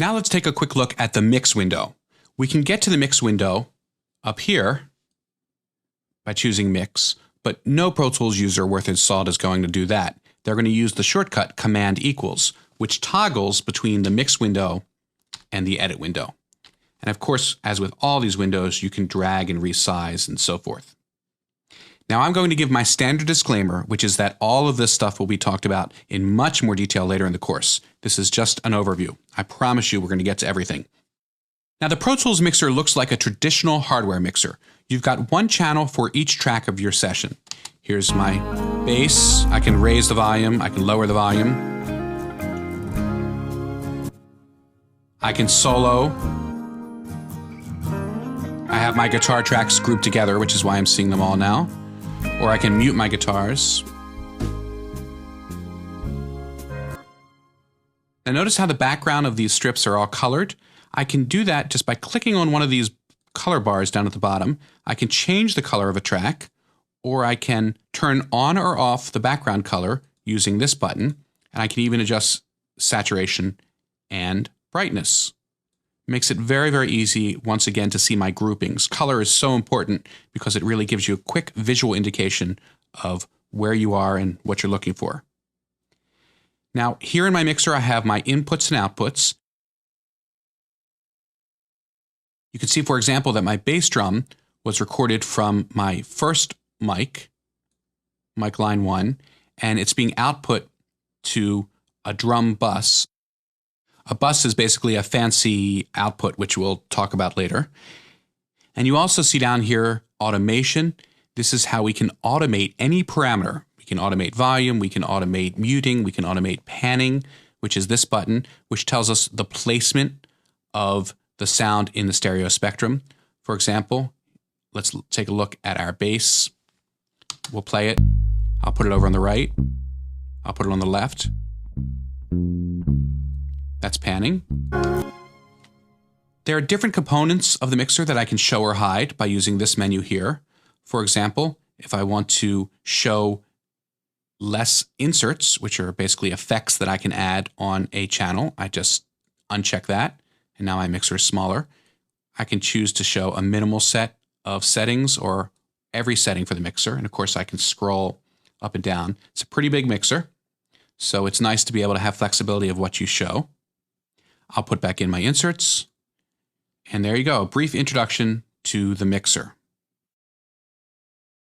Now let's take a quick look at the mix window. We can get to the mix window up here by choosing mix, but no Pro Tools user worth his salt is going to do that. They're going to use the shortcut Command equals, which toggles between the mix window and the edit window. And of course, as with all these windows, you can drag and resize and so forth. Now I'm going to give my standard disclaimer, which is that all of this stuff will be talked about in much more detail later in the course. This is just an overview. I promise you we're going to get to everything. Now the Pro Tools mixer looks like a traditional hardware mixer. You've got one channel for each track of your session. Here's my bass. I can raise the volume. I can lower the volume. I can solo. I have my guitar tracks grouped together, which is why I'm seeing them all now. Or I can mute my guitars. Now notice how the background of these strips are all colored. I can do that just by clicking on one of these color bars down at the bottom. I can change the color of a track, or I can turn on or off the background color using this button, and I can even adjust saturation and brightness. Makes it very, very easy, once again, to see my groupings. Color is so important because it really gives you a quick visual indication of where you are and what you're looking for. Now, here in my mixer, I have my inputs and outputs. You can see, for example, that my bass drum was recorded from my first mic line 1, and it's being output to a drum bus. A bus is basically a fancy output, which we'll talk about later. And you also see down here automation. This is how we can automate any parameter. We can automate volume, we can automate muting, we can automate panning, which is this button, which tells us the placement of the sound in the stereo spectrum. For example, let's take a look at our bass. We'll play it. I'll put it over on the right. I'll put it on the left. That's panning. There are different components of the mixer that I can show or hide by using this menu here. For example, if I want to show less inserts, which are basically effects that I can add on a channel, I just uncheck that, and now my mixer is smaller. I can choose to show a minimal set of settings or every setting for the mixer, and of course I can scroll up and down. It's a pretty big mixer, so it's nice to be able to have flexibility of what you show. I'll put back in my inserts, and there you go, a brief introduction to the mixer.